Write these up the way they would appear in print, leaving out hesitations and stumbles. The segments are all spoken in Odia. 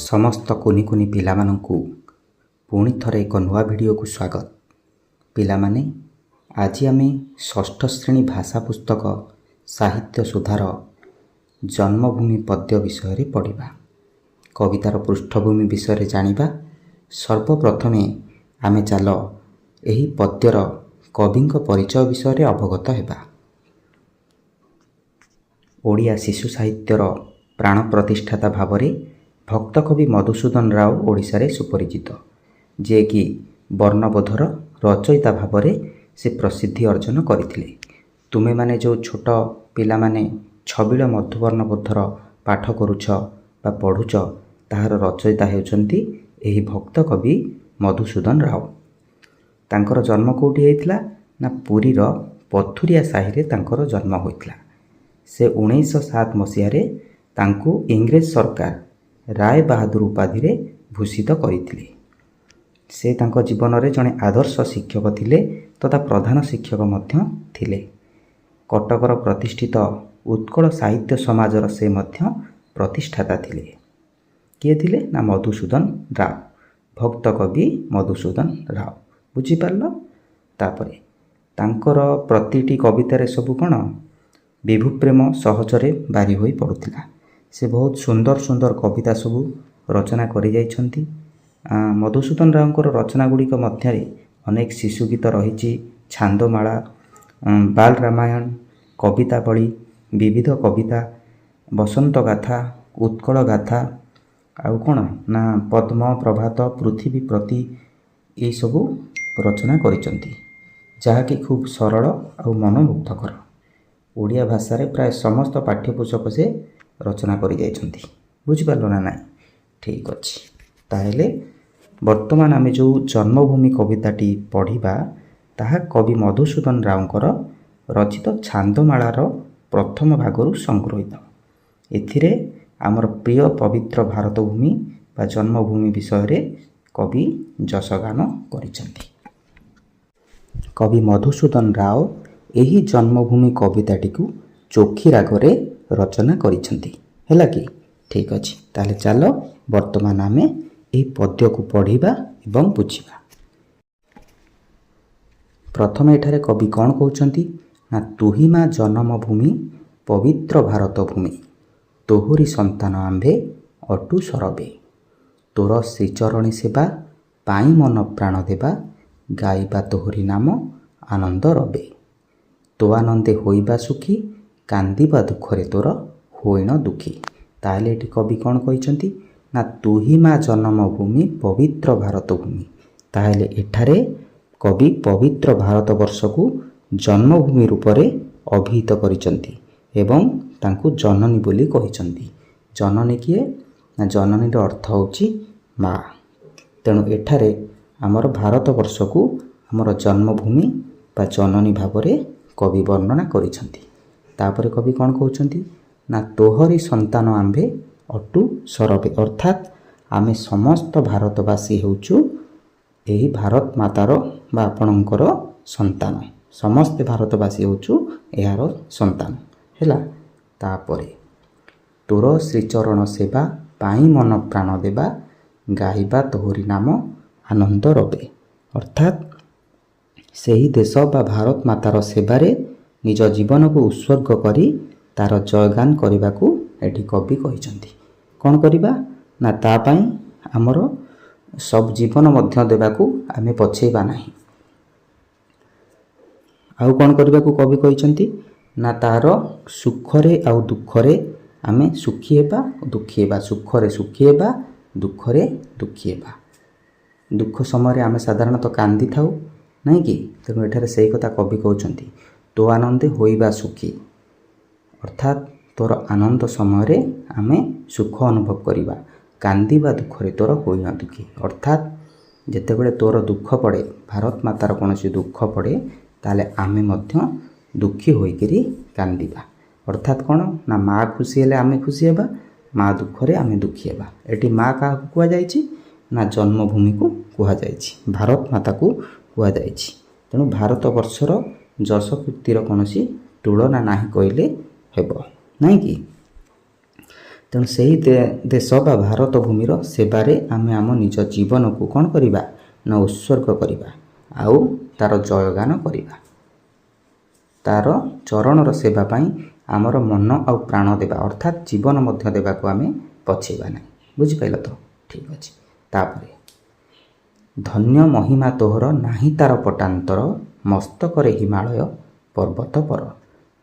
ସମସ୍ତ କୁନି କୁନି ପିଲାମାନଙ୍କୁ ପୁଣି ଥରେ ଏକ ନୂଆ ଭିଡ଼ିଓକୁ ସ୍ୱାଗତ। ପିଲାମାନେ, ଆଜି ଆମେ ଷଷ୍ଠ ଶ୍ରେଣୀ ଭାଷା ପୁସ୍ତକ ସାହିତ୍ୟ ସୁଧାର ଜନ୍ମଭୂମି ପଦ୍ୟ ବିଷୟରେ ପଢ଼ିବା। କବିତାର ପୃଷ୍ଠଭୂମି ବିଷୟରେ ଜାଣିବା। ସର୍ବପ୍ରଥମେ ଆମେ ଚାଲ ଏହି ପଦ୍ୟର କବିଙ୍କ ପରିଚୟ ବିଷୟରେ ଅବଗତ ହେବା। ଓଡ଼ିଆ ଶିଶୁ ସାହିତ୍ୟର ପ୍ରାଣ ପ୍ରତିଷ୍ଠାତା ଭାବରେ ଭକ୍ତ କବି ମଧୁସୂଦନ ରାଓ ଓଡ଼ିଶାରେ ସୁପରିଚିତ, ଯିଏକି ବର୍ଣ୍ଣବୋଧର ରଚୟିତା ଭାବରେ ସେ ପ୍ରସିଦ୍ଧି ଅର୍ଜନ କରିଥିଲେ। ତୁମେମାନେ ଯେଉଁ ଛୋଟ ପିଲାମାନେ ଛବିଳ ମଧୁବର୍ଣ୍ଣବୋଧର ପାଠ କରୁଛ ବା ପଢ଼ୁଛ, ତାହାର ରଚୟିତା ହେଉଛନ୍ତି ଏହି ଭକ୍ତ କବି ମଧୁସୂଦନ ରାଓ। ତାଙ୍କର ଜନ୍ମ କେଉଁଠି ହୋଇଥିଲା ନା ପୁରୀର ପଥୁରିଆ ସାହିରେ ତାଙ୍କର ଜନ୍ମ ହୋଇଥିଲା। ସେ 1907 ମସିହାରେ ତାଙ୍କୁ ଇଂରେଜ ସରକାର ରାୟ ବାହାଦୁର ଉପାଧିରେ ଭୂଷିତ କରିଥିଲେ। ସେ ତାଙ୍କ ଜୀବନରେ ଜଣେ ଆଦର୍ଶ ଶିକ୍ଷକ ଥିଲେ ତଥା ପ୍ରଧାନ ଶିକ୍ଷକ ମଧ୍ୟ ଥିଲେ। କଟକର ପ୍ରତିଷ୍ଠିତ ଉତ୍କଳ ସାହିତ୍ୟ ସମାଜର ସେ ମଧ୍ୟ ପ୍ରତିଷ୍ଠାତା ଥିଲେ। କିଏ ଥିଲେ ନା ମଧୁସୂଦନ ରାଓ, ଭକ୍ତ କବି ମଧୁସୂଦନ ରାଓ। ବୁଝିପାରିଲ? ତାପରେ ତାଙ୍କର ପ୍ରତିଟି କବିତାରେ ସବୁ କ'ଣ ବିଭୁ ପ୍ରେମ ସହଜରେ ବାରି ହୋଇ ପଡ଼ୁଥିଲା। ସେ ବହୁତ ସୁନ୍ଦର ସୁନ୍ଦର କବିତା ସବୁ ରଚନା କରିଯାଇଛନ୍ତି। ମଧୁସୂଦନ ରାଓଙ୍କର ରଚନା ଗୁଡ଼ିକ ମଧ୍ୟରେ ଅନେକ ଶିଶୁ ଗୀତ ରହିଛି, ଛାନ୍ଦମାଳା, ବାଲ ରାମାୟଣ, କବିତାବଳୀ, ବିବିଧ କବିତା, ବସନ୍ତ ଗାଥା, ଉତ୍କଳ ଗାଥା, ଆଉ କ'ଣ ନା ପଦ୍ମ, ପ୍ରଭାତ, ପୃଥିବୀ ପ୍ରତି, ଏଇସବୁ ରଚନା କରିଛନ୍ତି, ଯାହାକି ଖୁବ୍ ସରଳ ଆଉ ମନମୁଗ୍ଧକର। ଓଡ଼ିଆ ଭାଷାରେ ପ୍ରାୟ ସମସ୍ତ ପାଠ୍ୟପୁସ୍ତକ ସେ ରଚନା କରିଯାଇଛନ୍ତି। ବୁଝିପାରିଲ ନା ନାହିଁ? ଠିକ୍ ଅଛି। ତାହେଲେ ବର୍ତ୍ତମାନ ଆମେ ଯେଉଁ ଜନ୍ମଭୂମି କବିତାଟି ପଢ଼ିବା, ତାହା କବି ମଧୁସୂଦନ ରାଓଙ୍କର ରଚିତ ଛାନ୍ଦମାଳାର ପ୍ରଥମ ଭାଗରୁ ସଂଗୃହୀତ। ଏଥିରେ ଆମର ପ୍ରିୟ ପବିତ୍ର ଭାରତଭୂମି ବା ଜନ୍ମଭୂମି ବିଷୟରେ କବି ଯଶଗାନ କରିଛନ୍ତି। କବି ମଧୁସୂଦନ ରାଓ ଏହି ଜନ୍ମଭୂମି କବିତାଟିକୁ ଚୋଖୀ ରାଗରେ ରଚନା କରିଛନ୍ତି। ହେଲା କି? ଠିକ୍ ଅଛି। ତାହେଲେ ଚାଲ ବର୍ତ୍ତମାନ ଆମେ ଏହି ପଦ୍ୟକୁ ପଢ଼ିବା ଏବଂ ବୁଝିବା। ପ୍ରଥମେ ଏଠାରେ କବି କ'ଣ କହୁଛନ୍ତି ନା ତୁହି ମା ଜନ୍ମଭୂମି ପବିତ୍ର ଭାରତ ଭୂମି, ତୋହରି ସନ୍ତାନ ଆମ୍ଭେ ଅଟୁ ସରବେ, ତୋର ଶ୍ରୀଚରଣୀ ସେବା ପାଇଁ ମନ ପ୍ରାଣ ଦେବା, ଗାଇବା ତୋହରି ନାମ ଆନନ୍ଦ ରବେ, ତୋ ଆନନ୍ଦେ ହୋଇବା ସୁଖୀ, କାନ୍ଦିବା ଦୁଃଖରେ ତୋର ହୋଇଣ ଦୁଃଖୀ। ତାହେଲେ ଏଠି କବି କ'ଣ କହିଛନ୍ତି ନା ତୁହି ମା ଜନ୍ମଭୂମି ପବିତ୍ର ଭାରତ ଭୂମି। ତାହେଲେ ଏଠାରେ କବି ପବିତ୍ର ଭାରତବର୍ଷକୁ ଜନ୍ମଭୂମି ରୂପରେ ଅଭିହିତ କରିଛନ୍ତି ଏବଂ ତାଙ୍କୁ ଜନନୀ ବୋଲି କହିଛନ୍ତି। ଜନନୀ କିଏ ନା ଜନନୀର ଅର୍ଥ ହେଉଛି ମା। ତେଣୁ ଏଠାରେ ଆମର ଭାରତବର୍ଷକୁ ଆମର ଜନ୍ମଭୂମି ବା ଜନନୀ ଭାବରେ କବି ବର୍ଣ୍ଣନା କରିଛନ୍ତି। ତାପରେ କବି କ'ଣ କହୁଛନ୍ତି ନା ତୋହରି ସନ୍ତାନ ଆମ୍ଭେ ଅଟୁ ସରବେ, ଅର୍ଥାତ୍ ଆମେ ସମସ୍ତ ଭାରତବାସୀ ହେଉଛୁ ଏହି ଭାରତ ମାତାର ବା ଆପଣଙ୍କର ସନ୍ତାନ। ସମସ୍ତେ ଭାରତବାସୀ ହେଉଛୁ ଏହାର ସନ୍ତାନ। ହେଲା। ତାପରେ ତୋର ଶ୍ରୀଚରଣ ସେବା ପାଇଁ ମନ ପ୍ରାଣ ଦେବା, ଗାଇବା ତୋହରି ନାମ ଆନନ୍ଦ ରବେ, ଅର୍ଥାତ୍ ସେହି ଦେଶ ବା ଭାରତ ମାତାର ସେବାରେ ନିଜ ଜୀବନକୁ ଉତ୍ସର୍ଗ କରି ତାର ଜୟଗାନ କରିବାକୁ ଏଠି କବି କହିଛନ୍ତି। କ'ଣ କରିବା ନା ତା ପାଇଁ ଆମର ସବୁ ଜୀବନ ମଧ୍ୟ ଦେବାକୁ ଆମେ ପଛେଇବା ନାହିଁ। ଆଉ କ'ଣ କରିବାକୁ କବି କହିଛନ୍ତି ନା ତାର ସୁଖରେ ଆଉ ଦୁଃଖରେ ଆମେ ସୁଖୀ ହେବା, ଦୁଃଖୀ ହେବା, ସୁଖରେ ସୁଖୀ ହେବା, ଦୁଃଖରେ ଦୁଃଖୀ ହେବା। ଦୁଃଖ ସମୟରେ ଆମେ ସାଧାରଣତଃ କାନ୍ଦିଥାଉ, ନାହିଁ କି? ତେଣୁ ଏଠାରେ ସେଇ କଥା କବି କହୁଛନ୍ତି, ତୋ ଆନନ୍ଦେ ହୋଇବା ସୁଖୀ, ଅର୍ଥାତ୍ ତୋର ଆନନ୍ଦ ସମୟରେ ଆମେ ସୁଖ ଅନୁଭବ କରିବା, କାନ୍ଦିବା ଦୁଃଖରେ ତୋର ହୋଇଣ ଦୁଃଖୀ, ଅର୍ଥାତ୍ ଯେତେବେଳେ ତୋର ଦୁଃଖ ପଡ଼େ, ଭାରତ ମାତାର କୌଣସି ଦୁଃଖ ପଡ଼େ, ତାହେଲେ ଆମେ ମଧ୍ୟ ଦୁଃଖୀ ହୋଇକରି କାନ୍ଦିବା। ଅର୍ଥାତ୍ କ'ଣ ନା ମା ଖୁସି ହେଲେ ଆମେ ଖୁସି ହେବା, ମା ଦୁଃଖରେ ଆମେ ଦୁଃଖୀ ହେବା। ଏଠି ମା କାହାକୁ କୁହାଯାଇଛି ନା ଜନ୍ମଭୂମିକୁ କୁହାଯାଇଛି, ଭାରତ ମାତାକୁ କୁହାଯାଇଛି। ତେଣୁ ଭାରତବର୍ଷର ଯଶ କୀର୍ତ୍ତିର କୌଣସି ତୁଳନା ନାହିଁ କହିଲେ ହେବ, ନାହିଁ କି? ତେଣୁ ସେହି ଦେଶ ବା ଭାରତ ଭୂମିର ସେବାରେ ଆମେ ଆମ ନିଜ ଜୀବନକୁ କ'ଣ କରିବା ନା ଉତ୍ସର୍ଗ କରିବା ଆଉ ତା'ର ଜୟଗାନ କରିବା। ତା'ର ଚରଣର ସେବା ପାଇଁ ଆମର ମନ ଆଉ ପ୍ରାଣ ଦେବା ଅର୍ଥାତ୍ ଜୀବନ ମଧ୍ୟ ଦେବାକୁ ଆମେ ପଛେଇବା ନାହିଁ। ବୁଝିପାରିଲ ତ? ଠିକ୍ ଅଛି। ତାପରେ ଧନ୍ୟ ମହିମା ତୋହର ନାହିଁ ତା'ର ପଟାନ୍ତର, ମସ୍ତକରେ ହିମାଳୟ ପର୍ବତ ପର।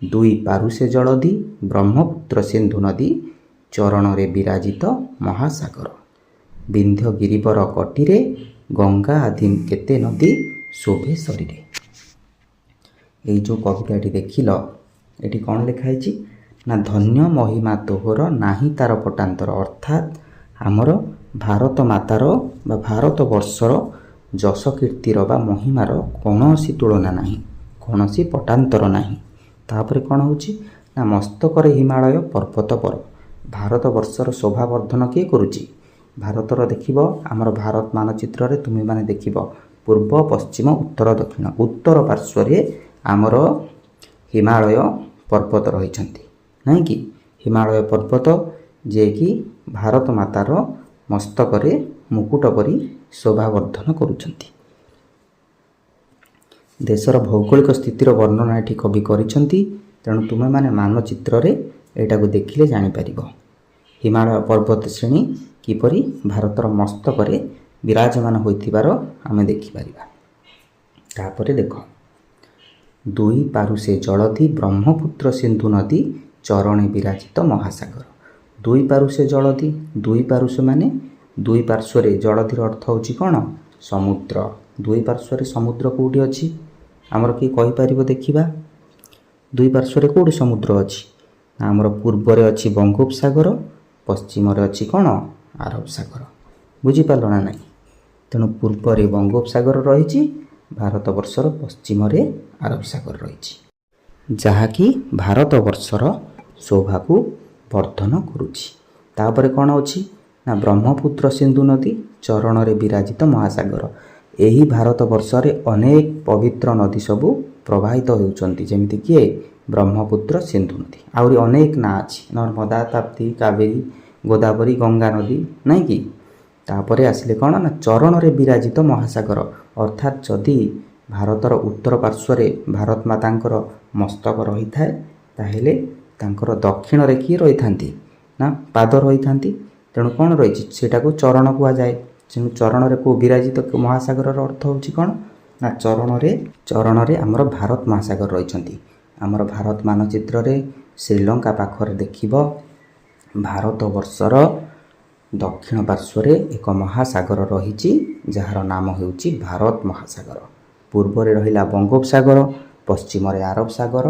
ଦୁଇ ପାରୁଷେ ଜଳଧି ବ୍ରହ୍ମପୁତ୍ର ସିନ୍ଧୁ ନଦୀ, ଚରଣରେ ବିରାଜିତ ମହାସାଗର। ବିନ୍ଧ୍ୟ ଗିରିବର କଟିରେ, ଗଙ୍ଗା ଆଦି କେତେ ନଦୀ ଶୋଭେ ଶରୀରେ। ଏଇ ଯେଉଁ କବିତାଟି ଦେଖିଲ, ଏଠି କ'ଣ ଲେଖା ହେଇଛି ନା ଧନ୍ୟ ମହିମା ତୋହର ନାହିଁ ତା'ର ପଟାନ୍ତର, ଅର୍ଥାତ୍ ଆମର ଭାରତ ମାତାର ବା ଭାରତ ବର୍ଷର ଯଶ କୀର୍ତ୍ତିର ବା ମହିମାର କୌଣସି ତୁଳନା ନାହିଁ, କୌଣସି ପଟାନ୍ତର ନାହିଁ। ତାପରେ କ'ଣ ହେଉଛି ନା ମସ୍ତକରେ ହିମାଳୟ ପର୍ବତ ପର। ଭାରତ ବର୍ଷର ଶୋଭାବର୍ଦ୍ଧନ କିଏ କରୁଛି? ଭାରତର ଦେଖିବ, ଆମର ଭାରତ ମାନଚିତ୍ରରେ ତୁମେମାନେ ଦେଖିବ ପୂର୍ବ ପଶ୍ଚିମ ଉତ୍ତର ଦକ୍ଷିଣ, ଉତ୍ତର ପାର୍ଶ୍ୱରେ ଆମର ହିମାଳୟ ପର୍ବତ ରହିଛନ୍ତି, ନାହିଁ କି? ହିମାଳୟ ପର୍ବତ ଯିଏକି ଭାରତ ମାତାର ମସ୍ତକରେ ମୁକୁଟ ପରି ଶୋଭାବର୍ଦ୍ଧନ କରୁଛନ୍ତି। ଦେଶର ଭୌଗୋଳିକ ସ୍ଥିତିର ବର୍ଣ୍ଣନା ଏଠି କବି କରିଛନ୍ତି, ତେଣୁ ତୁମେମାନେ ମାନଚିତ୍ରରେ ଏଇଟାକୁ ଦେଖିଲେ ଜାଣିପାରିବ ହିମାଳୟ ପର୍ବତ ଶ୍ରେଣୀ କିପରି ଭାରତର ମସ୍ତକରେ ବିରାଜମାନ ହୋଇଥିବାର ଆମେ ଦେଖିପାରିବା। ତାପରେ ଦେଖ, ଦୁଇ ପାରୁଷେ ଜଳଧି ବ୍ରହ୍ମପୁତ୍ର ସିନ୍ଧୁ ନଦୀ, ଚରଣେ ବିରାଜିତ ମହାସାଗର। ଦୁଇ ପାରୁଷେ ଜଳଧି, ଦୁଇ ପାରୁଷ ମାନେ ଦୁଇ ପାର୍ଶ୍ୱରେ, ଜଳଧିର ଅର୍ଥ ହେଉଛି କ'ଣ? ସମୁଦ୍ର। ଦୁଇ ପାର୍ଶ୍ୱରେ ସମୁଦ୍ର କେଉଁଠି ଅଛି ଆମର କିଏ କହିପାରିବ ଦେଖିବା? ଦୁଇ ପାର୍ଶ୍ୱରେ କେଉଁଠି ସମୁଦ୍ର ଅଛି? ଆମର ପୂର୍ବରେ ଅଛି ବଙ୍ଗୋପସାଗର, ପଶ୍ଚିମରେ ଅଛି କ'ଣ? ଆରବ ସାଗର। ବୁଝିପାରିଲ ନା ନାହିଁ? ତେଣୁ ପୂର୍ବରେ ବଙ୍ଗୋପସାଗର ରହିଛି, ଭାରତବର୍ଷର ପଶ୍ଚିମରେ ଆରବ ସାଗର ରହିଛି, ଯାହାକି ଭାରତବର୍ଷର ଶୋଭାକୁ ବର୍ଦ୍ଧନ କରୁଛି। ତାପରେ କ'ଣ ଅଛି ନା ବ୍ରହ୍ମପୁତ୍ର ସିନ୍ଧୁ ନଦୀ, ଚରଣରେ ବିରାଜିତ ମହାସାଗର। ଏହି ଭାରତବର୍ଷରେ ଅନେକ ପବିତ୍ର ନଦୀ ସବୁ ପ୍ରବାହିତ ହେଉଛନ୍ତି, ଯେମିତି କିଏ? ବ୍ରହ୍ମପୁତ୍ର ସିନ୍ଧୁ ନଦୀ। ଆହୁରି ଅନେକ ନାଁ ଅଛି, ନର୍ମଦା, ତାପ୍ତି, କାବେରୀ, ଗୋଦାବରୀ, ଗଙ୍ଗା ନଦୀ, ନାହିଁ କି? ତାପରେ ଆସିଲେ କ'ଣ ନା ଚରଣରେ ବିରାଜିତ ମହାସାଗର, ଅର୍ଥାତ୍ ଯଦି ଭାରତର ଉତ୍ତର ପାର୍ଶ୍ୱରେ ଭାରତ ମାତାଙ୍କର ମସ୍ତକ ରହିଥାଏ, ତାହେଲେ ତାଙ୍କର ଦକ୍ଷିଣରେ କିଏ ରହିଥାନ୍ତି ନା ପାଦ ରହିଥାନ୍ତି। ତେଣୁ କ'ଣ ରହିଛି ସେଇଟାକୁ ଚରଣ କୁହାଯାଏ। ତେଣୁ ଚରଣରେ କେଉଁ ବିରାଜିତ ମହାସାଗରର ଅର୍ଥ ହେଉଛି କ'ଣ ନା ଚରଣରେ ଆମର ଭାରତ ମହାସାଗର ରହିଛନ୍ତି। ଆମର ଭାରତ ମାନଚିତ୍ରରେ ଶ୍ରୀଲଙ୍କା ପାଖରେ ଦେଖିବ ଭାରତବର୍ଷର ଦକ୍ଷିଣ ପାର୍ଶ୍ୱରେ ଏକ ମହାସାଗର ରହିଛି, ଯାହାର ନାମ ହେଉଛି ଭାରତ ମହାସାଗର। ପୂର୍ବରେ ରହିଲା ବଙ୍ଗୋପସାଗର, ପଶ୍ଚିମରେ ଆରବ ସାଗର,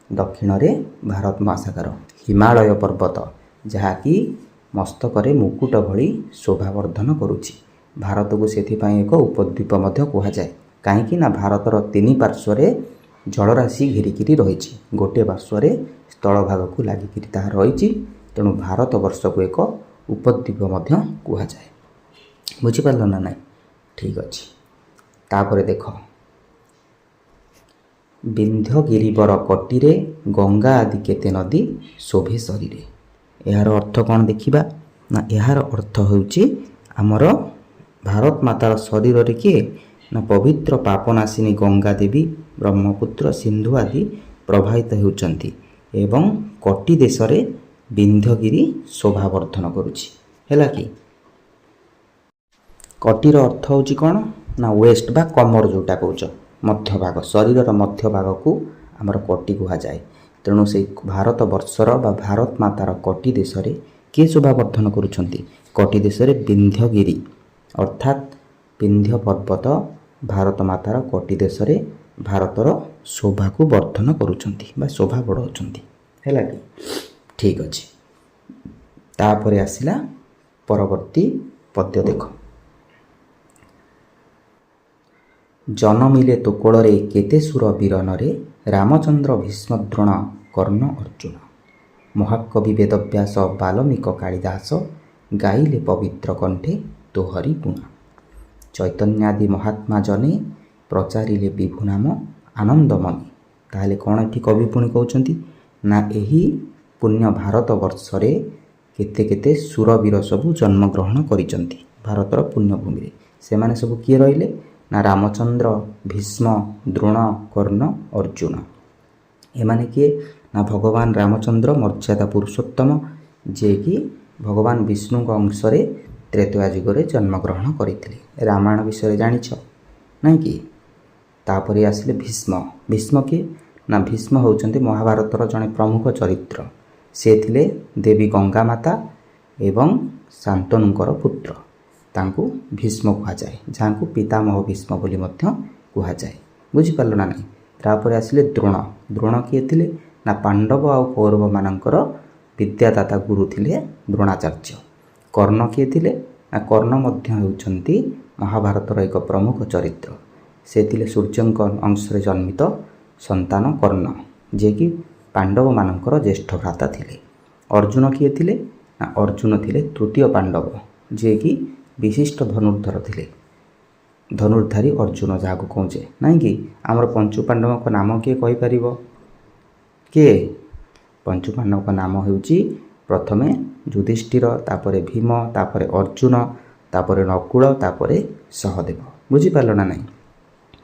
ଦକ୍ଷିଣରେ ଭାରତ ମହାସାଗର। ହିମାଳୟ ପର୍ବତ ଯାହାକି ମସ୍ତକରେ ମୁକୁଟ ଭଳି ଶୋଭାବର୍ଦ୍ଧନ କରୁଛି। ଭାରତକୁ ସେଥିପାଇଁ ଏକ ଉପଦ୍ୱୀପ ମଧ୍ୟ କୁହାଯାଏ, କାହିଁକି ନା ଭାରତର ତିନି ପାର୍ଶ୍ୱରେ ଜଳରାଶି ଘେରିକିରି ରହିଛି, ଗୋଟିଏ ପାର୍ଶ୍ୱରେ ସ୍ଥଳଭାଗକୁ ଲାଗିକିରି ତାହା ରହିଛି। ତେଣୁ ଭାରତବର୍ଷକୁ ଏକ ଉପଦ୍ୱୀପ ମଧ୍ୟ କୁହାଯାଏ। ବୁଝିପାରିଲ ନା ନାହିଁ? ଠିକ୍ ଅଛି। ତାପରେ ଦେଖ, ବିନ୍ଧ୍ୟ ଗିରିବର କଟିରେ, ଗଙ୍ଗା ଆଦି କେତେ ନଦୀ ଶୋଭେ ଶରୀରେ। ଏହାର ଅର୍ଥ କ'ଣ ଦେଖିବା ନା ଏହାର ଅର୍ଥ ହେଉଛି ଆମର ଭାରତ ମାତାର ଶରୀରରେ କିଏ ନା ପବିତ୍ର ପାପନାଶିନୀ ଗଙ୍ଗା ଦେବୀ, ବ୍ରହ୍ମପୁତ୍ର, ସିନ୍ଧୁ ଆଦି ପ୍ରବାହିତ ହେଉଛନ୍ତି ଏବଂ କଟି ଦେଶରେ ବିନ୍ଧ୍ୟଗିରି ଶୋଭାବର୍ଦ୍ଧନ କରୁଛି। ହେଲା କି? କଟିର ଅର୍ଥ ହେଉଛି କ'ଣ ନା ୱେଷ୍ଟ ବା କମର, ଯେଉଁଟା କହୁଛ ମଧ୍ୟଭାଗ, ଶରୀରର ମଧ୍ୟଭାଗକୁ ଆମର କଟି କୁହାଯାଏ। ତେଣୁ ସେଇ ଭାରତ ବର୍ଷର ବା ଭାରତ ମାତାର କଟି ଦେଶରେ କିଏ ଶୋଭାବର୍ଦ୍ଧନ କରୁଛନ୍ତି? କଟି ଦେଶରେ ବିନ୍ଧ୍ୟଗିରି ଅର୍ଥାତ୍ ବିନ୍ଧ୍ୟ ପର୍ବତ ଭାରତ ମାତାର କଟି ଦେଶରେ ଭାରତର ଶୋଭାକୁ ବର୍ଦ୍ଧନ କରୁଛନ୍ତି ବା ଶୋଭା ବଢ଼ାଉଛନ୍ତି। ହେଲା କି? ଠିକ୍ ଅଛି। ତାପରେ ଆସିଲା ପରବର୍ତ୍ତୀ ପଦ୍ୟ ଦେଖ, ଜନମିଲେ ତୋ କୋଳରେ କେତେ ସୁର ବୀରନରେ, ରାମଚନ୍ଦ୍ର ଭୀଷ୍ମ ଦ୍ରୋଣ କର୍ଣ୍ଣ ଅର୍ଜୁନ। ମହାକବି ବେଦବ୍ୟାସ ବାଲ୍ମୀକ କାଳିଦାସ, ଗାଇଲେ ପବିତ୍ର କଣ୍ଠେ ତୋହରି ଗୁଣ। ଚୈତନ୍ୟାଦି ମହାତ୍ମା ଜନେ, ପ୍ରଚାରିଲେ ବିଭୁ ନାମ ଆନନ୍ଦ ମନେ। ତାହେଲେ କ'ଣ ଏଠି କବି ପୁଣି କହୁଛନ୍ତି ନା ଏହି ପୁଣ୍ୟ ଭାରତ ବର୍ଷରେ କେତେ କେତେ ସୁରବୀର ସବୁ ଜନ୍ମଗ୍ରହଣ କରିଛନ୍ତି ଭାରତର ପୁଣ୍ୟଭୂମିରେ। ସେମାନେ ସବୁ କିଏ ରହିଲେ? ନା ରାମଚନ୍ଦ୍ର, ଭୀଷ୍ମ, ଦ୍ରୋଣ, କର୍ଣ୍ଣ, ଅର୍ଜୁନ। ଏମାନେ କିଏ? ନା ଭଗବାନ ରାମଚନ୍ଦ୍ର ମର୍ଯ୍ୟାଦା ପୁରୁଷୋତ୍ତମ, ଯିଏକି ଭଗବାନ ବିଷ୍ଣୁଙ୍କ ଅଂଶରେ ତ୍ରେତୟା ଯୁଗରେ ଜନ୍ମଗ୍ରହଣ କରିଥିଲେ। ରାମାୟଣ ବିଷୟରେ ଜାଣିଛ ନାଇଁ କି? ତାପରେ ଆସିଲେ ଭୀଷ୍ମ। ଭୀଷ୍ମ କିଏ? ନା ଭୀଷ୍ମ ହେଉଛନ୍ତି ମହାଭାରତର ଜଣେ ପ୍ରମୁଖ ଚରିତ୍ର। ସେ ଥିଲେ ଦେବୀ ଗଙ୍ଗା ମାତା ଏବଂ ଶାନ୍ତନୁଙ୍କର ପୁତ୍ର। ତାଙ୍କୁ ଭୀଷ୍ମ କୁହାଯାଏ, ଯାହାଙ୍କୁ ପିତାମହ ଭୀଷ୍ମ ବୋଲି ମଧ୍ୟ କୁହାଯାଏ। ବୁଝିପାରିଲ ନା ନାହିଁ? ତାପରେ ଆସିଲେ ଦ୍ରୋଣ। ଦ୍ରୋଣ କିଏ ଥିଲେ? ନା ପାଣ୍ଡବ ଆଉ କୌରବମାନଙ୍କର ବିଦ୍ୟାଦାତା ଗୁରୁ ଥିଲେ ଦ୍ରୋଣାଚାର୍ଯ୍ୟ। କର୍ଣ୍ଣ କିଏ ଥିଲେ? ନା କର୍ଣ୍ଣ ମଧ୍ୟ ହେଉଛନ୍ତି ମହାଭାରତର ଏକ ପ୍ରମୁଖ ଚରିତ୍ର। ସେ ଥିଲେ ସୂର୍ଯ୍ୟଙ୍କ ଅଂଶରେ ଜନ୍ମିତ ସନ୍ତାନ କର୍ଣ୍ଣ, ଯିଏକି ପାଣ୍ଡବମାନଙ୍କର ଜ୍ୟେଷ୍ଠ ଭ୍ରାତା ଥିଲେ। ଅର୍ଜୁନ କିଏ ଥିଲେ? ନା ଅର୍ଜୁନ ଥିଲେ ତୃତୀୟ ପାଣ୍ଡବ, ଯିଏକି ବିଶିଷ୍ଟ ଧନୁର୍ଦ୍ଧର ଥିଲେ। ଧନୁର୍ଦ୍ଧାରୀ ଅର୍ଜୁନ ଯାହାକୁ କହୁଛେ ନାଇଁକି? ଆମର ପଞ୍ଚୁ ପାଣ୍ଡବଙ୍କ ନାମ କିଏ କହିପାରିବ? କିଏ? ପଞ୍ଚୁ ପାଣ୍ଡବଙ୍କ ନାମ ହେଉଛି ପ୍ରଥମେ ଯୁଧିଷ୍ଠିର, ତାପରେ ଭୀମ, ତାପରେ ଅର୍ଜୁନ, ତାପରେ ନକୁଳ, ତାପରେ ସହଦେବ। ବୁଝିପାରିଲ ନା ନାହିଁ?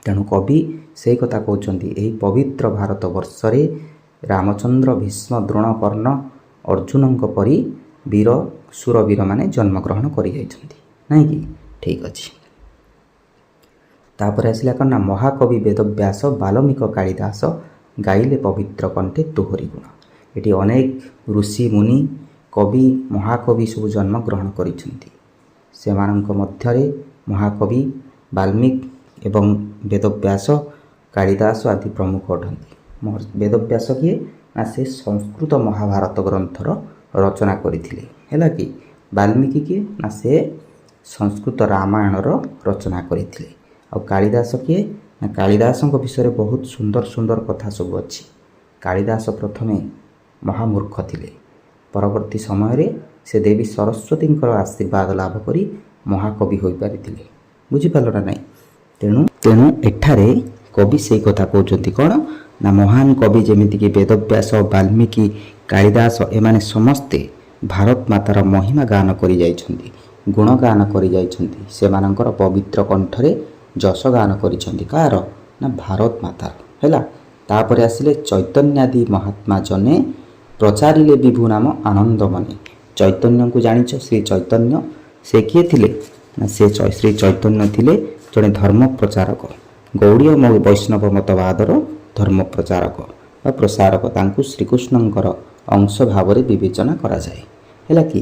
ତେଣୁ କବି ସେଇ କଥା କହୁଛନ୍ତି, ଏହି ପବିତ୍ର ଭାରତ ବର୍ଷରେ ରାମଚନ୍ଦ୍ର, ଭୀଷ୍ମ, ଦ୍ରୋଣ, କର୍ଣ୍ଣ, ଅର୍ଜୁନଙ୍କ ପରି ବୀର ସୁରବୀରମାନେ ଜନ୍ମଗ୍ରହଣ କରିଯାଇଛନ୍ତି ନାଇଁକି? ଠିକ୍ ଅଛି। ତାପରେ ଆସିଲା କ'ଣ? ନା ମହାକବି ବେଦବ୍ୟାସ, ବାଲ୍ମୀକ, କାଳିଦାସ ଗାଇଲେ ପବିତ୍ର କଣ୍ଠେ ତୋହରି ଗୁଣ। ଏଠି ଅନେକ ଋଷି, ମୁନି, କବି, ମହାକବି ସବୁ ଜନ୍ମଗ୍ରହଣ କରିଛନ୍ତି। ସେମାନଙ୍କ ମଧ୍ୟରେ ମହାକବି ବାଲ୍ମୀକି ଏବଂ ବେଦବ୍ୟାସ, କାଳିଦାସ ଆଦି ପ୍ରମୁଖ ଅଟନ୍ତି। ବେଦବ୍ୟାସ କିଏ? ନା ସେ ସଂସ୍କୃତ ମହାଭାରତ ଗ୍ରନ୍ଥର ରଚନା କରିଥିଲେ। ହେଲା କି? ବାଲ୍ମୀକି କିଏ? ନା ସେ ସଂସ୍କୃତ ରାମାୟଣର ରଚନା କରିଥିଲେ। ଆଉ କାଳିଦାସ କିଏ? ନା କାଳିଦାସଙ୍କ ବିଷୟରେ ବହୁତ ସୁନ୍ଦର ସୁନ୍ଦର କଥା ସବୁ ଅଛି। କାଳିଦାସ ପ୍ରଥମେ ମହାମୂର୍ଖ ଥିଲେ। ପରବର୍ତ୍ତୀ ସମୟରେ ସେ ଦେବୀ ସରସ୍ୱତୀଙ୍କର ଆଶୀର୍ବାଦ ଲାଭ କରି ମହାକବି ହୋଇପାରିଥିଲେ। ବୁଝିପାରିଲ ନା ନାହିଁ? ତେଣୁ ଏଠାରେ କବି ସେଇ କଥା କହୁଛନ୍ତି କ'ଣ? ନା ମହାନ କବି ଯେମିତିକି ବେଦବ୍ୟାସ, ବାଲ୍ମୀକି, କାଳିଦାସ ଏମାନେ ସମସ୍ତେ ଭାରତ ମାତାର ମହିମା ଗାନ କରିଯାଇଛନ୍ତି, ଗୁଣଗାନ କରିଯାଇଛନ୍ତି। ସେମାନଙ୍କର ପବିତ୍ର କଣ୍ଠରେ ଯଶ ଗାନ କରିଛନ୍ତି। କାହାର? ନା ଭାରତ ମାତାର। ହେଲା। ତାପରେ ଆସିଲେ ଚୈତନ୍ୟାଦି ମହାତ୍ମା ଜନେ, ପ୍ରଚାରିଲେ ବିଭୁ ନାମ ଆନନ୍ଦ ମନେ। ଚୈତନ୍ୟଙ୍କୁ ଜାଣିଛ? ଶ୍ରୀ ଚୈତନ୍ୟ ସେ କିଏ ଥିଲେ? ନା ସେ ଶ୍ରୀ ଚୈତନ୍ୟ ଥିଲେ ଜଣେ ଧର୍ମ ପ୍ରଚାରକ, ଗୌଡ଼ୀୟ ବୈଷ୍ଣବ ମତବାଦର ଧର୍ମ ପ୍ରଚାରକ ବା ପ୍ରସାରକ। ତାଙ୍କୁ ଶ୍ରୀକୃଷ୍ଣଙ୍କର ଅଂଶ ଭାବରେ ବିବେଚନା କରାଯାଏ। ହେଲା କି?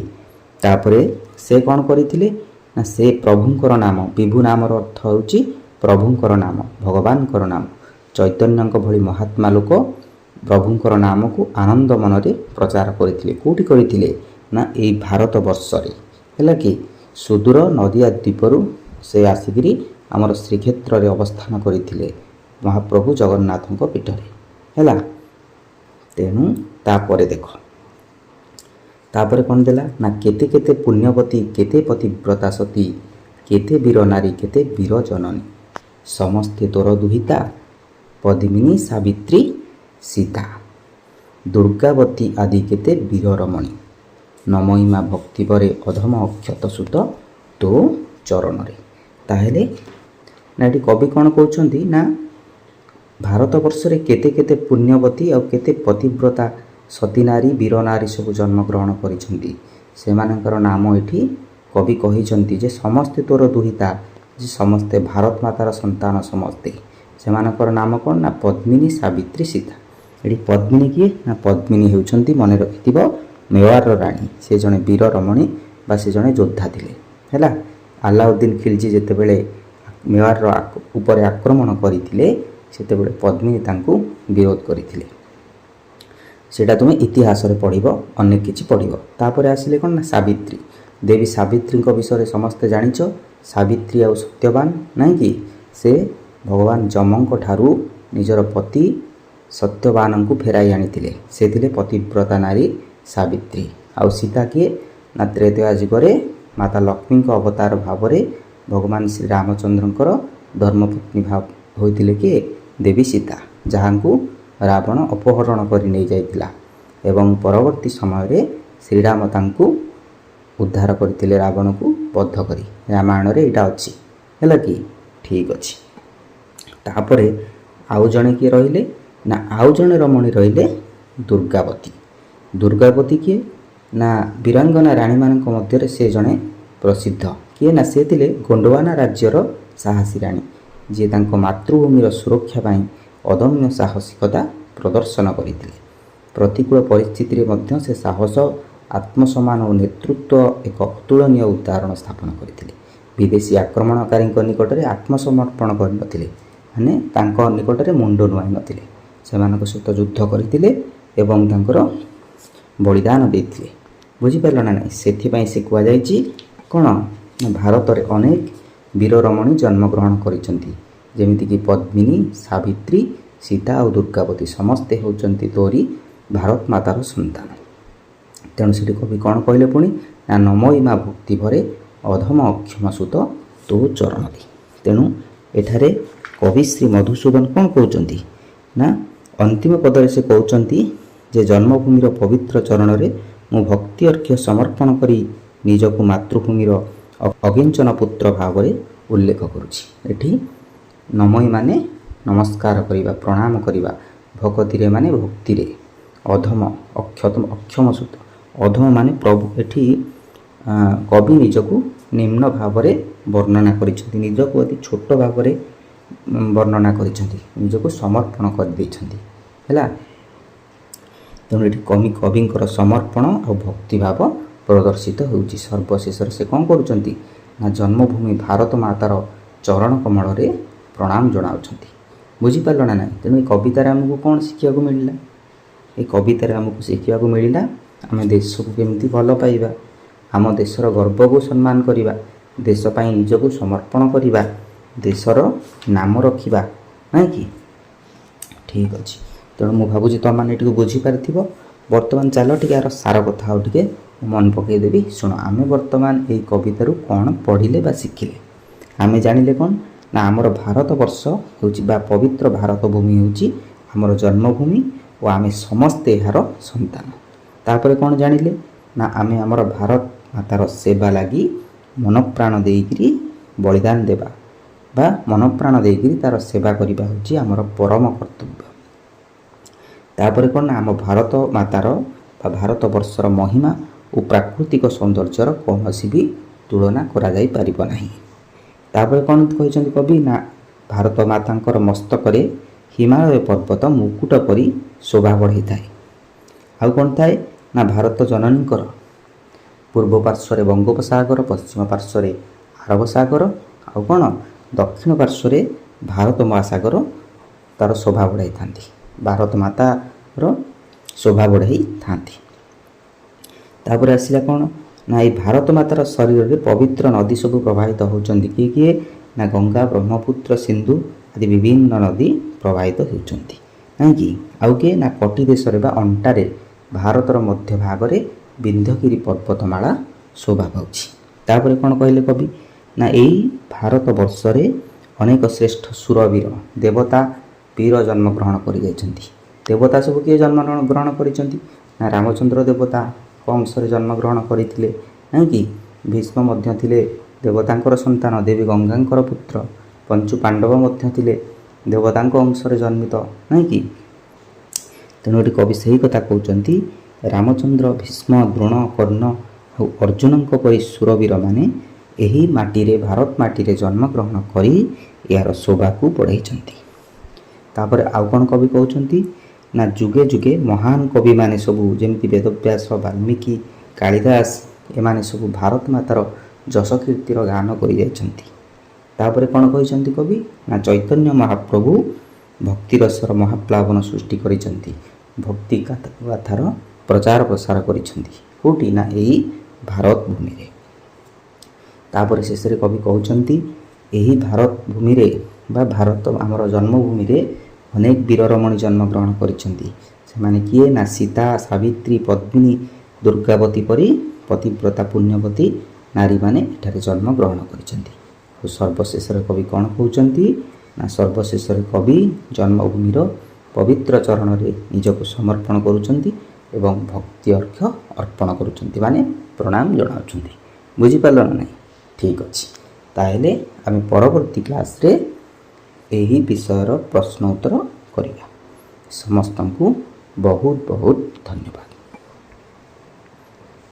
ତାପରେ ସେ କ'ଣ କରିଥିଲେ? ନା ସେ ପ୍ରଭୁଙ୍କର ନାମ, ବିଭୁ ନାମର ଅର୍ଥ ହେଉଛି ପ୍ରଭୁଙ୍କର ନାମ, ଭଗବାନଙ୍କର ନାମ। ଚୈତନ୍ୟଙ୍କ ଭଳି ମହାତ୍ମା ଲୋକ ପ୍ରଭୁଙ୍କର ନାମକୁ ଆନନ୍ଦ ମନରେ ପ୍ରଚାର କରିଥିଲେ। କେଉଁଠି କରିଥିଲେ? ନା ଏଇ ଭାରତ ବର୍ଷରେ। ହେଲା କି? ସୁଦୂର ନଦିଆ ଦ୍ୱୀପରୁ ସେ ଆସିକିରି ଆମର ଶ୍ରୀକ୍ଷେତ୍ରରେ ଅବସ୍ଥାନ କରିଥିଲେ, ମହାପ୍ରଭୁ ଜଗନ୍ନାଥଙ୍କ ପୀଠରେ। ହେଲା। ତେଣୁ ତାପରେ ଦେଖ, ତାପରେ କ'ଣ ଦେଲା? ନା କେତେ କେତେ ପୁଣ୍ୟବତୀ, କେତେ ପତିବ୍ରତା ସତୀ, କେତେ ବୀର ନାରୀ, କେତେ ବୀର ଜନନୀ, ସମସ୍ତେ ତୋର ଦୁହିତା, ପଦ୍ମିନୀ, ସାବିତ୍ରୀ, ସୀତା, ଦୁର୍ଗାବତୀ ଆଦି କେତେ ବୀର ରମଣୀ, ନମହିମା ଭକ୍ତିବରେ ଅଧମ ଅକ୍ଷତ ସୁତ ତୋ ଚରଣରେ। ତାହେଲେ ନା ଏଠି କବି କ'ଣ କହୁଛନ୍ତି? ନା ଭାରତ ବର୍ଷରେ କେତେ କେତେ ପୁଣ୍ୟବତୀ ଆଉ କେତେ ପତିବ୍ରତା ସତୀ ନାରୀ, ବୀର ନାରୀ ସବୁ ଜନ୍ମଗ୍ରହଣ କରିଛନ୍ତି। ସେମାନଙ୍କର ନାମ ଏଠି କବି କହିଛନ୍ତି ଯେ ସମସ୍ତେ ତୋର ଦୁହିତା, ଯେ ସମସ୍ତେ ଭାରତ ମାତାର ସନ୍ତାନ ସମସ୍ତେ। ସେମାନଙ୍କର ନାମ କ'ଣ? ନା ପଦ୍ମିନୀ, ସାବିତ୍ରୀ, ସୀତା। ଏଠି ପଦ୍ମିନୀ କିଏ? ନା ପଦ୍ମିନୀ ହେଉଛନ୍ତି, ମନେ ରଖିଥିବ, ମେୱାରର ରାଣୀ। ସେ ଜଣେ ବୀର ରମଣୀ ବା ସେ ଜଣେ ଯୋଦ୍ଧା ଥିଲେ। ହେଲା। ଆଲାଉଦ୍ଦିନ ଖିଲଜି ଯେତେବେଳେ ମେୱାରର ଉପରେ ଆକ୍ରମଣ କରିଥିଲେ, ସେତେବେଳେ ପଦ୍ମିନୀ ତାଙ୍କୁ ବିରୋଧ କରିଥିଲେ। ସେଇଟା ତୁମେ ଇତିହାସରେ ପଢ଼ିବ, ଅନେକ କିଛି ପଢ଼ିବ। ତାପରେ ଆସିଲେ କ'ଣ? ନା ସାବିତ୍ରୀ। ଦେବୀ ସାବିତ୍ରୀଙ୍କ ବିଷୟରେ ସମସ୍ତେ ଜାଣିଛ। ସାବିତ୍ରୀ ଆଉ ସତ୍ୟବାନ ନାହିଁ କି? ସେ ଭଗବାନ ଯମଙ୍କ ଠାରୁ ନିଜର ପତି ସତ୍ୟବାନଙ୍କୁ ଫେରାଇ ଆଣିଥିଲେ। ସେ ଥିଲେ ପତିବ୍ରତା ନାରୀ ସାବିତ୍ରୀ। ଆଉ ସୀତା କିଏ? ନା ତ୍ରେତୟା ଯୁଗରେ ମାତା ଲକ୍ଷ୍ମୀଙ୍କ ଅବତାର ଭାବରେ ଭଗବାନ ଶ୍ରୀରାମଚନ୍ଦ୍ରଙ୍କର ଧର୍ମପତ୍ନୀ ହୋଇଥିଲେ କିଏ? ଦେବୀ ସୀତା, ଯାହାଙ୍କୁ ରାବଣ ଅପହରଣ କରି ନେଇଯାଇଥିଲା ଏବଂ ପରବର୍ତ୍ତୀ ସମୟରେ ଶ୍ରୀରାମ ତାଙ୍କୁ ଉଦ୍ଧାର କରିଥିଲେ ରାବଣକୁ ବଦ୍ଧ କରି। ରାମାୟଣରେ ଏଇଟା ଅଛି, ହେଲା କି? ଠିକ୍ ଅଛି। ତାପରେ ଆଉ ଜଣେ କିଏ ରହିଲେ ନା ଆଉ ଜଣେ ରମଣୀ ରହିଲେ ଦୁର୍ଗାବତୀ। ଦୁର୍ଗାବତୀ କିଏ ନା ବୀରାଙ୍ଗନା ରାଣୀମାନଙ୍କ ମଧ୍ୟରେ ସେ ଜଣେ ପ୍ରସିଦ୍ଧ। କିଏ ନା ସେ ଥିଲେ ଗୋଣ୍ଡୱାନା ରାଜ୍ୟର ସାହସୀ ରାଣୀ, ଯିଏ ତାଙ୍କ ମାତୃଭୂମିର ସୁରକ୍ଷା ପାଇଁ ଅଦମ୍ୟ ସାହସିକତା ପ୍ରଦର୍ଶନ କରିଥିଲେ। ପ୍ରତିକୂଳ ପରିସ୍ଥିତିରେ ମଧ୍ୟ ସେ ସାହସ, ଆତ୍ମସମ୍ମାନ ଓ ନେତୃତ୍ୱ ଏକ ଅତୁଳନୀୟ ଉଦାହରଣ ସ୍ଥାପନ କରିଥିଲେ। ବିଦେଶୀ ଆକ୍ରମଣକାରୀଙ୍କ ନିକଟରେ ଆତ୍ମସମର୍ପଣ କରିନଥିଲେ, ମାନେ ତାଙ୍କ ନିକଟରେ ମୁଣ୍ଡ ନୁଆଇ ନଥିଲେ। ସେମାନଙ୍କ ସହିତ ଯୁଦ୍ଧ କରିଥିଲେ ଏବଂ ତାଙ୍କର ବଳିଦାନ ଦେଇଥିଲେ। ବୁଝିପାରିଲ ନା ନାହିଁ? ସେଥିପାଇଁ ସେ କୁହାଯାଇଛି କ'ଣ ନା ଭାରତରେ ଅନେକ ବୀର ରମଣୀ ଜନ୍ମଗ୍ରହଣ କରିଛନ୍ତି, ଯେମିତିକି ପଦ୍ମିନୀ, ସାବିତ୍ରୀ, ସୀତା ଆଉ ଦୁର୍ଗାବତୀ ସମସ୍ତେ ହେଉଛନ୍ତି ତୋରି ଭାରତ ମାତାର ସନ୍ତାନ। ତେଣୁ ସେଠି କବି କ'ଣ କହିଲେ ପୁଣି ନା ନମୋଇ ମା ଭକ୍ତି ଭରେ ଅଧମ ଅକ୍ଷମ ସୁତ ତୋ ଚରଣ ଦି। ତେଣୁ ଏଠାରେ କବି ଶ୍ରୀ ମଧୁସୂଦନ କ'ଣ କହୁଛନ୍ତି ନା ଅନ୍ତିମ ପଦରେ ସେ କହୁଛନ୍ତି ଯେ ଜନ୍ମଭୂମିର ପବିତ୍ର ଚରଣରେ ମୁଁ ଭକ୍ତି ଅର୍ଘ୍ୟ ସମର୍ପଣ କରି ନିଜକୁ ମାତୃଭୂମିର ଅକିଞ୍ଚନ ପୁତ୍ର ଭାବରେ ଉଲ୍ଲେଖ କରୁଛି। ଏଠି ନମୋଇ ମାନେ ନମସ୍କାର କରିବା, ପ୍ରଣାମ କରିବା, ଭକତିରେ ମାନେ ଭକ୍ତିରେ, ଅଧମ ଅକ୍ଷମ ସୁତ, ଅଧମ ମାନେ ପ୍ରଭୁ। ଏଠି କବି ନିଜକୁ ନିମ୍ନ ଭାବରେ ବର୍ଣ୍ଣନା କରିଛନ୍ତି, ନିଜକୁ ଅତି ଛୋଟ ଭାବରେ ବର୍ଣ୍ଣନା କରିଛନ୍ତି, ନିଜକୁ ସମର୍ପଣ କରିଦେଇଛନ୍ତି, ହେଲା। ତେଣୁ ଏଠି କବିଙ୍କର ସମର୍ପଣ ଆଉ ଭକ୍ତିଭାବ ପ୍ରଦର୍ଶିତ ହେଉଛି। ସର୍ବଶେଷରେ ସେ କ'ଣ କରୁଛନ୍ତି ନା ଜନ୍ମଭୂମି ଭାରତ ମାତାର ଚରଣ କମଳରେ ପ୍ରଣାମ ଜଣାଉଛନ୍ତି। ବୁଝିପାରିଲ ନା ନାହିଁ? ତେଣୁ ଏ କବିତାରେ ଆମକୁ କ'ଣ ଶିଖିବାକୁ ମିଳିଲା? ଏ କବିତାରେ ଆମକୁ ଶିଖିବାକୁ ମିଳିଲା ଆମେ ଦେଶକୁ କେମିତି ଭଲ ପାଇବା, ଆମ ଦେଶର ଗର୍ବକୁ ସମ୍ମାନ କରିବା, ଦେଶ ପାଇଁ ନିଜକୁ ସମର୍ପଣ କରିବା, ଦେଶର ନାମ ରଖିବା, ନାଇଁ କି? ଠିକ୍ ଅଛି। ତେଣୁ ମୁଁ ଭାବୁଛି ତୁମମାନେ ଏଠିକୁ ବୁଝିପାରିଥିବ। ବର୍ତ୍ତମାନ ଚାଲ ଟିକେ ଆର ସାର କଥା ଆଉ ଟିକେ ମନେ ପକାଇଦେବି। ଶୁଣ, ଆମେ ବର୍ତ୍ତମାନ ଏଇ କବିତାରୁ କ'ଣ ପଢ଼ିଲେ ବା ଶିଖିଲେ? ଆମେ ଜାଣିଲେ କ'ଣ ନା ଆମର ଭାରତବର୍ଷ ହେଉଛି ବା ପବିତ୍ର ଭାରତ ଭୂମି ହେଉଛି ଆମର ଜନ୍ମଭୂମି ଓ ଆମେ ସମସ୍ତେ ଏହାର ସନ୍ତାନ। ତାପରେ କ'ଣ ଜାଣିଲେ ନା ଆମେ ଆମର ଭାରତ ମାତାର ସେବା ଲାଗି ମନପ୍ରାଣ ଦେଇକରି ବଳିଦାନ ଦେବା ବା ମନପ୍ରାଣ ଦେଇକରି ତା'ର ସେବା କରିବା ହେଉଛି ଆମର ପରମ କର୍ତ୍ତବ୍ୟ। ତାପରେ କ'ଣ ନା ଆମ ଭାରତ ମାତାର ବା ଭାରତବର୍ଷର ମହିମା ଓ ପ୍ରାକୃତିକ ସୌନ୍ଦର୍ଯ୍ୟର କୌଣସି ବି ତୁଳନା କରାଯାଇପାରିବ ନାହିଁ। ତାପରେ କ'ଣ କହିଛନ୍ତି କବି ନା ଭାରତ ମାତାଙ୍କର ମସ୍ତକରେ ହିମାଳୟ ପର୍ବତ ମୁକୁଟ ପରି ଶୋଭା ବଢ଼ାଇଥାଏ। ଆଉ କ'ଣ ଥାଏ ନା ଭାରତ ଜନନୀଙ୍କର ପୂର୍ବ ପାର୍ଶ୍ୱରେ ବଙ୍ଗୋପସାଗର, ପଶ୍ଚିମ ପାର୍ଶ୍ୱରେ ଆରବ ସାଗର, ଆଉ କ'ଣ ଦକ୍ଷିଣ ପାର୍ଶ୍ୱରେ ଭାରତ ମହାସାଗର ତା'ର ଶୋଭା ବଢ଼ାଇଥାନ୍ତି, ଭାରତ ମାତାର ଶୋଭା ବଢ଼ାଇଥାନ୍ତି। ତାପରେ ଆସିଲା କ'ଣ ନା ଏଇ ଭାରତ ମାତାର ଶରୀରରେ ପବିତ୍ର ନଦୀ ସବୁ ପ୍ରବାହିତ ହେଉଛନ୍ତି। କିଏ କିଏ ନା ଗଙ୍ଗା, ବ୍ରହ୍ମପୁତ୍ର, ସିନ୍ଧୁ ଆଦି ବିଭିନ୍ନ ନଦୀ ପ୍ରବାହିତ ହେଉଛନ୍ତି, କାହିଁକି? ଆଉ କିଏ ନା କଟି ଦେଶରେ ବା ଅଣ୍ଟାରେ ଭାରତର ମଧ୍ୟ ଭାଗରେ ବିନ୍ଧ୍ୟଗିରି ପର୍ବତମାଳା ଶୋଭା ପାଉଛି। ତାପରେ କ'ଣ କହିଲେ କବି ନା ଏଇ ଭାରତ ବର୍ଷରେ ଅନେକ ଶ୍ରେଷ୍ଠ ସୁରବୀର ଦେବତା ବୀର ଜନ୍ମଗ୍ରହଣ କରିଯାଇଛନ୍ତି। ଦେବତା ସବୁ କିଏ ଜନ୍ମଗ୍ରହଣ କରିଛନ୍ତି ନା ରାମଚନ୍ଦ୍ର ଦେବତା କଂସରେ ଜନ୍ମଗ୍ରହଣ କରିଥିଲେ, କାହିଁକି? ଭୀଷ୍ମ ମଧ୍ୟ ଥିଲେ ଦେବତାଙ୍କର ସନ୍ତାନ, ଦେବୀ ଗଙ୍ଗାଙ୍କର ପୁତ୍ର। ପଞ୍ଚୁ ପାଣ୍ଡବ ମଧ୍ୟ ଥିଲେ ଦେବତାଙ୍କ ଅଂଶରେ ଜନ୍ମିତ, ନାହିଁକି? ତେଣୁ ଏଠି କବି ସେହି କଥା କହୁଛନ୍ତି ରାମଚନ୍ଦ୍ର, ଭୀଷ୍ମ, ଦ୍ରୋଣ, କର୍ଣ୍ଣ ଆଉ ଅର୍ଜୁନଙ୍କ ପରି ସୁରବୀରମାନେ ଏହି ମାଟିରେ ଭାରତ ମାଟିରେ ଜନ୍ମଗ୍ରହଣ କରି ଏହାର ଶୋଭାକୁ ବଢ଼ାଇଛନ୍ତି। ତାପରେ ଆଉ କ'ଣ କବି କହୁଛନ୍ତି ନା ଯୁଗେ ଯୁଗେ ମହାନ କବିମାନେ ସବୁ ଯେମିତି ବେଦବ୍ୟାସ, ବାଲ୍ମୀକି, କାଳିଦାସ ଏମାନେ ସବୁ ଭାରତ ମାତାର ଯଶ କୀର୍ତ୍ତିର ଗାନ କରିଯାଇଛନ୍ତି। ତାପରେ କ'ଣ କହିଛନ୍ତି କବି ନା ଚୈତନ୍ୟ ମହାପ୍ରଭୁ ଭକ୍ତିରସର ମହାପ୍ଲାବନ ସୃଷ୍ଟି କରିଛନ୍ତି, ଭକ୍ତି ଗାଥାର ପ୍ରଚାର ପ୍ରସାର କରିଛନ୍ତି। କେଉଁଠି ନା ଏଇ ଭାରତ ଭୂମିରେ। ତାପରେ ଶେଷରେ କବି କହୁଛନ୍ତି ଏହି ଭାରତ ଭୂମିରେ ବା ଭାରତ ଆମର ଜନ୍ମଭୂମିରେ ଅନେକ ବୀରରମଣୀ ଜନ୍ମଗ୍ରହଣ କରିଛନ୍ତି। ସେମାନେ କିଏ ନା ସୀତା, ସାବିତ୍ରୀ, ପଦ୍ମିନୀ, ଦୁର୍ଗାବତୀ ପରି ପତିବ୍ରତା ପୁଣ୍ୟବତୀ ନାରୀମାନେ ଏଠାରେ ଜନ୍ମଗ୍ରହଣ କରିଛନ୍ତି। ଆଉ ସର୍ବଶେଷରେ କବି କ'ଣ କହୁଛନ୍ତି ନା ସର୍ବଶେଷରେ କବି ଜନ୍ମଭୂମିର ପବିତ୍ର ଚରଣରେ ନିଜକୁ ସମର୍ପଣ କରୁଛନ୍ତି ଏବଂ ଭକ୍ତି ଅର୍ଘ୍ୟ ଅର୍ପଣ କରୁଛନ୍ତି, ମାନେ ପ୍ରଣାମ ଜଣାଉଛନ୍ତି। ବୁଝିପାରିଲ ନା ନାହିଁ? ଠିକ୍ ଅଛି। ତାହେଲେ ଆମେ ପରବର୍ତ୍ତୀ କ୍ଲାସ୍ରେ ଏହି ବିଷୟର ପ୍ରଶ୍ନ ଉତ୍ତର କରିବା। ସମସ୍ତଙ୍କୁ ବହୁତ ବହୁତ ଧନ୍ୟବାଦ।